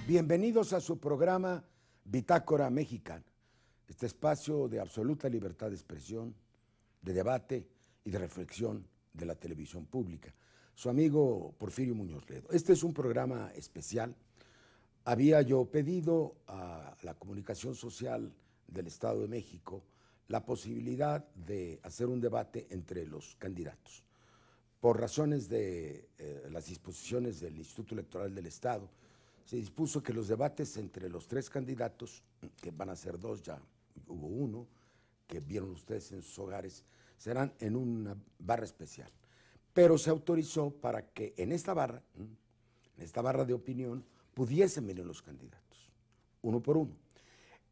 Bienvenidos a su programa Bitácora Mexicana, este espacio de absoluta libertad de expresión, de debate y de reflexión de la televisión pública. Su amigo Porfirio Muñoz Ledo. Este es un programa especial. Había yo pedido a la comunicación social del Estado de México la posibilidad de hacer un debate entre los candidatos. Por razones de las disposiciones del Instituto Electoral del Estado, se dispuso que los debates entre los tres candidatos, que van a ser dos, ya hubo uno, que vieron ustedes en sus hogares, serán en una barra especial. Pero se autorizó para que en esta barra de opinión, pudiesen venir los candidatos, uno por uno.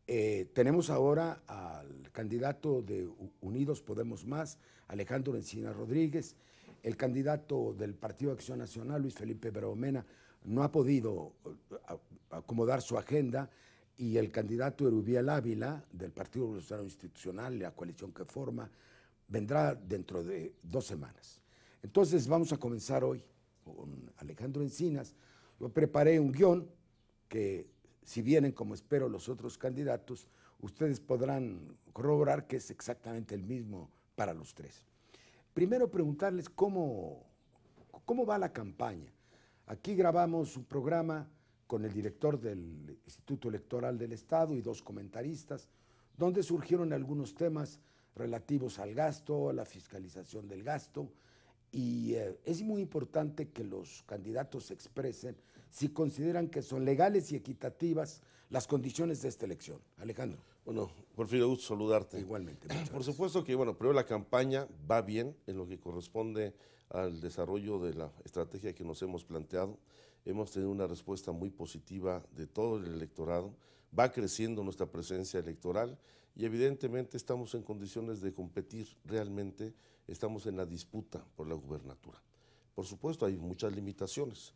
Tenemos ahora al candidato de Unidos Podemos Más, Alejandro Encinas Rodríguez. El candidato del Partido de Acción Nacional, Luis Felipe Beromena, no ha podido acomodar su agenda, y el candidato Erubiel Ávila, del Partido Revolucionario Institucional, la coalición que forma, vendrá dentro de 2 semanas. Entonces vamos a comenzar hoy con Alejandro Encinas. Yo preparé un guión que, si vienen como espero los otros candidatos, ustedes podrán corroborar que es exactamente el mismo para los tres. Primero preguntarles cómo va la campaña. Aquí grabamos un programa con el director del Instituto Electoral del Estado y 2 comentaristas, donde surgieron algunos temas relativos al gasto, a la fiscalización del gasto, y es muy importante que los candidatos expresen si consideran que son legales y equitativas las condiciones de esta elección. Alejandro. Bueno, Porfirio, gusto saludarte. Igualmente. Por supuesto que, primero la campaña va bien en lo que corresponde al desarrollo de la estrategia que nos hemos planteado. Hemos tenido una respuesta muy positiva de todo el electorado. Va creciendo nuestra presencia electoral y evidentemente estamos en condiciones de competir realmente. Estamos en la disputa por la gubernatura. Por supuesto, hay muchas limitaciones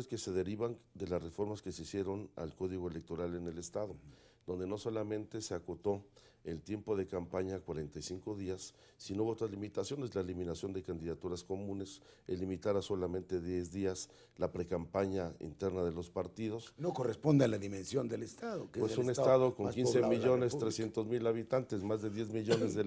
que se derivan de las reformas que se hicieron al Código Electoral en el Estado, donde no solamente se acotó el tiempo de campaña a 45 días, sino hubo otras limitaciones, la eliminación de candidaturas comunes, el limitar a solamente 10 días la precampaña interna de los partidos. No corresponde a la dimensión del Estado. Que pues es un Estado con 15.300.000 habitantes, más de 10 millones de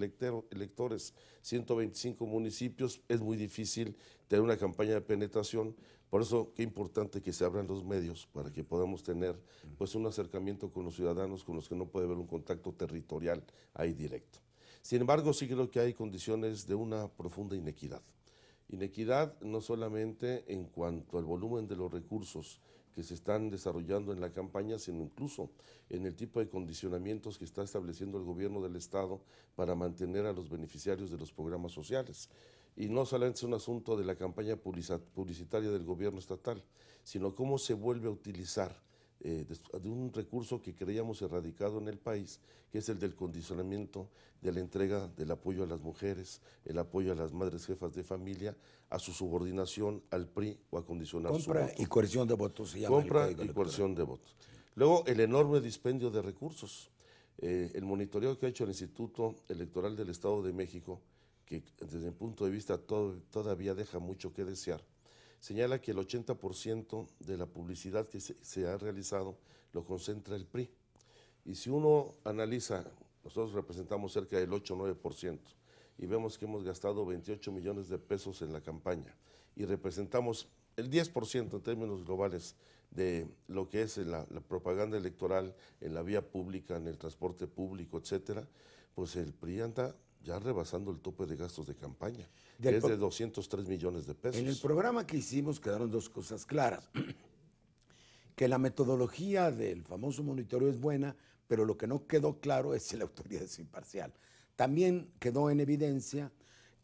electores, 125 municipios, es muy difícil tener una campaña de penetración. Por eso, qué importante que se abran los medios para que podamos tener pues un acercamiento con los ciudadanos con los que no puede haber un contacto territorial ahí directo. Sin embargo, sí creo que hay condiciones de una profunda inequidad. Inequidad no solamente en cuanto al volumen de los recursos que se están desarrollando en la campaña, sino incluso en el tipo de condicionamientos que está estableciendo el gobierno del Estado para mantener a los beneficiarios de los programas sociales. Y no solamente es un asunto de la campaña publicitaria del gobierno estatal, sino cómo se vuelve a utilizar de un recurso que creíamos erradicado en el país, que es el del condicionamiento de la entrega del apoyo a las mujeres, el apoyo a las madres jefas de familia, a su subordinación al PRI o a condicionar su voto. Compra y coerción de votos se llama. Compra y coerción de votos. Luego, el enorme dispendio de recursos. El monitoreo que ha hecho el Instituto Electoral del Estado de México, que desde mi punto de vista todavía deja mucho que desear, señala que el 80% de la publicidad que se ha realizado lo concentra el PRI. Y si uno analiza, nosotros representamos cerca del 8 o 9%, y vemos que hemos gastado 28 millones de pesos en la campaña, y representamos el 10% en términos globales de lo que es la propaganda electoral en la vía pública, en el transporte público, etcétera, pues el PRI anda ya rebasando el tope de gastos de campaña, que es de 203 millones de pesos. En el programa que hicimos quedaron 2 cosas claras. Que la metodología del famoso monitoreo es buena, pero lo que no quedó claro es si la autoridad es imparcial. También quedó en evidencia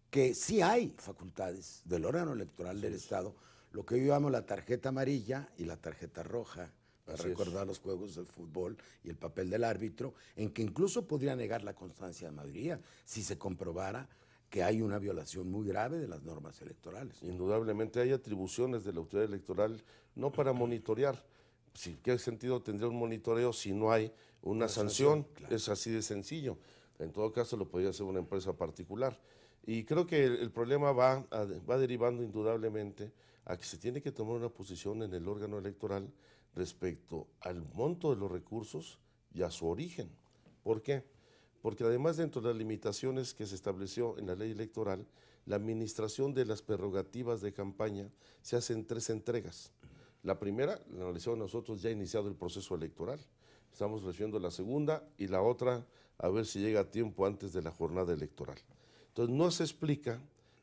que sí hay facultades del órgano electoral del Estado, lo que yo llamo la tarjeta amarilla y la tarjeta roja, para recordar los juegos de fútbol y el papel del árbitro, en que incluso podría negar la constancia de mayoría si se comprobara que hay una violación muy grave de las normas electorales. Indudablemente hay atribuciones de la autoridad electoral no para monitorear. ¿Qué sentido tendría un monitoreo si no hay una sanción? Claro. Es así de sencillo. En todo caso lo podría hacer una empresa particular. Y creo que el problema va derivando indudablemente a que se tiene que tomar una posición en el órgano electoral respecto al monto de los recursos y a su origen. ¿Por qué? Porque además, dentro de las limitaciones que se estableció en la ley electoral, la administración de las prerrogativas de campaña se hace en 3 entregas. La primera la analizamos nosotros ya iniciado el proceso electoral. Estamos recibiendo la segunda y la otra a ver si llega a tiempo antes de la jornada electoral. Entonces no se explica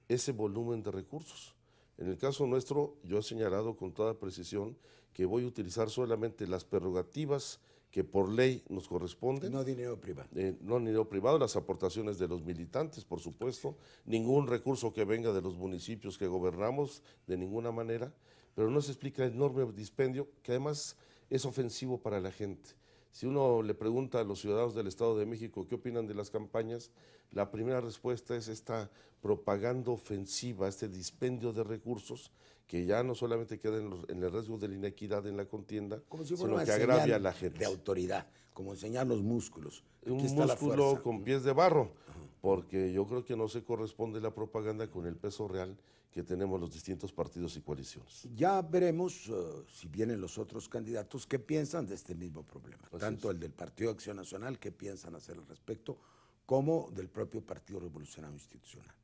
ese volumen de recursos. En el caso nuestro, yo he señalado con toda precisión que voy a utilizar solamente las prerrogativas que por ley nos corresponden. No dinero privado. No dinero privado, las aportaciones de los militantes, por supuesto, ningún recurso que venga de los municipios que gobernamos, de ninguna manera, pero no se explica el enorme dispendio, que además es ofensivo para la gente. Si uno le pregunta a los ciudadanos del Estado de México qué opinan de las campañas, la primera respuesta es esta propaganda ofensiva, este dispendio de recursos que ya no solamente queda en el riesgo de la inequidad en la contienda, como si sino que agravia a la gente. De autoridad, como enseñar los músculos. Un músculo con pies de barro, porque yo creo que no se corresponde la propaganda con el peso real que tenemos los distintos partidos y coaliciones. Ya veremos si vienen los otros candidatos qué piensan de este mismo problema, tanto el del Partido Acción Nacional, qué piensan hacer al respecto, como del propio Partido Revolucionario Institucional.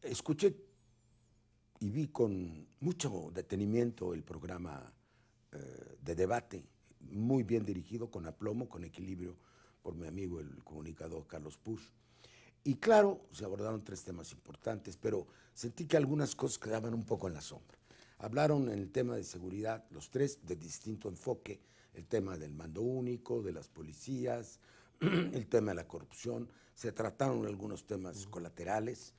Escuché y vi con mucho detenimiento el programa de debate, muy bien dirigido, con aplomo, con equilibrio, por mi amigo el comunicador Carlos Pusch. Y claro, se abordaron 3 temas importantes, pero sentí que algunas cosas quedaban un poco en la sombra. Hablaron en el tema de seguridad, los 3 de distinto enfoque, el tema del mando único, de las policías, el tema de la corrupción, se trataron algunos temas colaterales,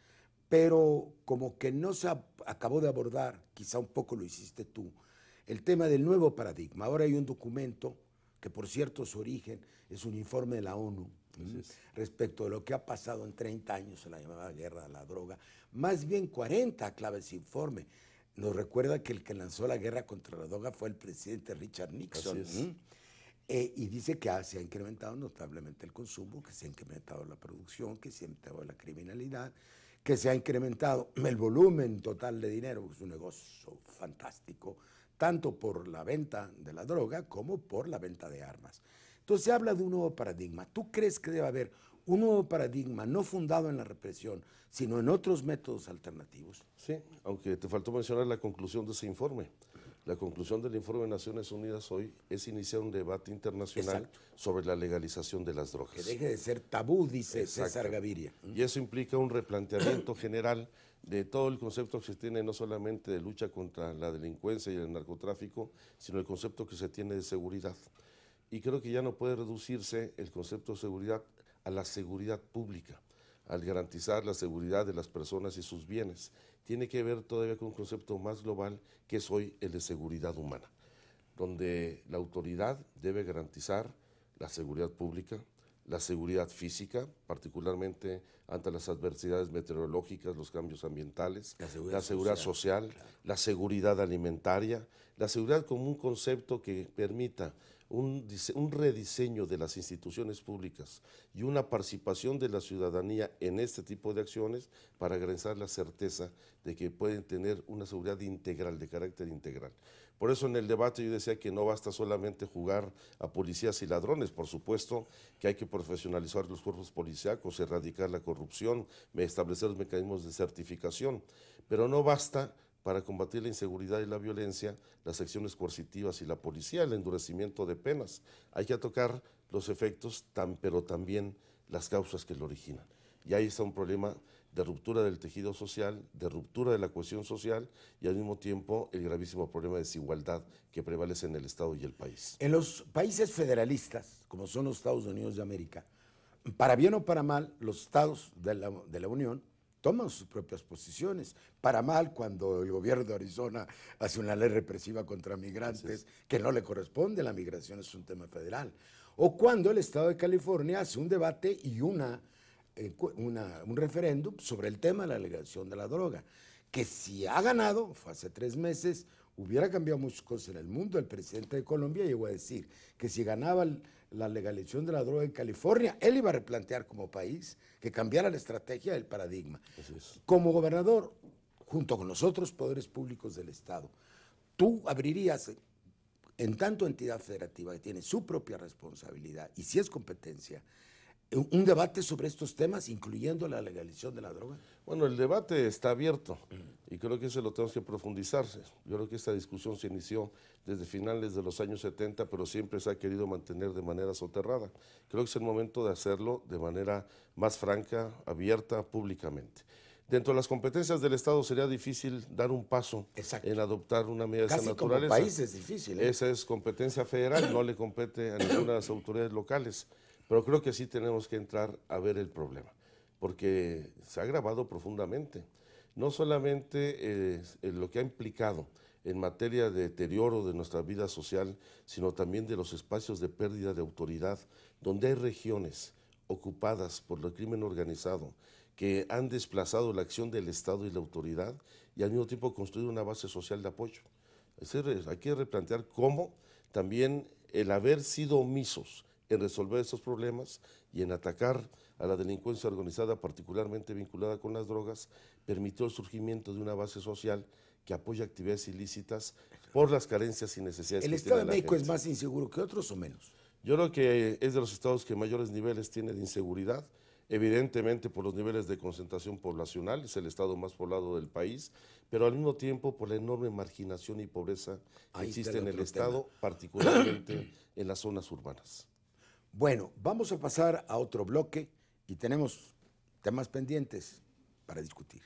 pero como que no se acabó de abordar, quizá un poco lo hiciste tú, el tema del nuevo paradigma. Ahora hay un documento que, por cierto, su origen es un informe de la ONU, respecto de lo que ha pasado en 30 años en la llamada guerra a la droga, más bien 40 clave ese informe. Nos recuerda que el que lanzó la guerra contra la droga fue el presidente Richard Nixon. Y dice que se ha incrementado notablemente el consumo, que se ha incrementado la producción, que se ha incrementado la criminalidad, que se ha incrementado el volumen total de dinero, que es un negocio fantástico, tanto por la venta de la droga como por la venta de armas. Entonces se habla de un nuevo paradigma. ¿Tú crees que debe haber un nuevo paradigma no fundado en la represión, sino en otros métodos alternativos? Sí, aunque te faltó mencionar la conclusión de ese informe. La conclusión del informe de Naciones Unidas hoy es iniciar un debate internacional sobre la legalización de las drogas. Que deje de ser tabú, dice César Gaviria. Y eso implica un replanteamiento general de todo el concepto que se tiene, no solamente de lucha contra la delincuencia y el narcotráfico, sino el concepto que se tiene de seguridad. Y creo que ya no puede reducirse el concepto de seguridad a la seguridad pública, al garantizar la seguridad de las personas y sus bienes. Tiene que ver todavía con un concepto más global, que es hoy el de seguridad humana, donde la autoridad debe garantizar la seguridad pública, la seguridad física, particularmente ante las adversidades meteorológicas, los cambios ambientales, la seguridad social, claro, la seguridad alimentaria, la seguridad como un concepto que permita un rediseño de las instituciones públicas y una participación de la ciudadanía en este tipo de acciones para garantizar la certeza de que pueden tener una seguridad integral, de carácter integral. Por eso en el debate yo decía que no basta solamente jugar a policías y ladrones, por supuesto que hay que profesionalizar los cuerpos policíacos, erradicar la corrupción, establecer los mecanismos de certificación, pero no basta para combatir la inseguridad y la violencia, las acciones coercitivas y la policía, el endurecimiento de penas. Hay que tocar los efectos, pero también las causas que lo originan. Y ahí está un problema de ruptura del tejido social, de ruptura de la cohesión social y al mismo tiempo el gravísimo problema de desigualdad que prevalece en el Estado y el país. En los países federalistas, como son los Estados Unidos de América, para bien o para mal, los estados de la Unión toman sus propias posiciones. Para mal, cuando el gobierno de Arizona hace una ley represiva contra migrantes que no le corresponde, la migración es un tema federal. O cuando el estado de California hace un debate y un referéndum sobre el tema de la legalización de la droga, que si ha ganado, fue hace 3 meses, hubiera cambiado muchas cosas en el mundo. El presidente de Colombia llegó a decir que si ganaba la legalización de la droga en California, él iba a replantear como país que cambiara la estrategia del paradigma. Como gobernador, junto con los otros poderes públicos del Estado, tú abrirías en tanto entidad federativa que tiene su propia responsabilidad y si es competencia, un debate sobre estos temas, incluyendo la legalización de la droga? Bueno, el debate está abierto y creo que eso lo tenemos que profundizar. Yo creo que esta discusión se inició desde finales de los años 70, pero siempre se ha querido mantener de manera soterrada. Creo que es el momento de hacerlo de manera más franca, abierta, públicamente. Dentro de las competencias del Estado sería difícil dar un paso en adoptar una medida de esa naturaleza. Casi como país es difícil. Esa es competencia federal, no le compete a ninguna de las autoridades locales. Pero creo que sí tenemos que entrar a ver el problema, porque se ha agravado profundamente. No solamente lo que ha implicado en materia de deterioro de nuestra vida social, sino también de los espacios de pérdida de autoridad, donde hay regiones ocupadas por el crimen organizado que han desplazado la acción del Estado y la autoridad y al mismo tiempo construido una base social de apoyo. Es decir, hay que replantear cómo también el haber sido omisos en resolver estos problemas y en atacar a la delincuencia organizada, particularmente vinculada con las drogas, permitió el surgimiento de una base social que apoya actividades ilícitas por las carencias y necesidades. ¿El Estado de México es más inseguro que otros o menos? Yo creo que es de los estados que mayores niveles tiene de inseguridad, evidentemente por los niveles de concentración poblacional, es el estado más poblado del país, pero al mismo tiempo por la enorme marginación y pobreza que existe en el estado, particularmente en las zonas urbanas. Bueno, vamos a pasar a otro bloque y tenemos temas pendientes para discutir.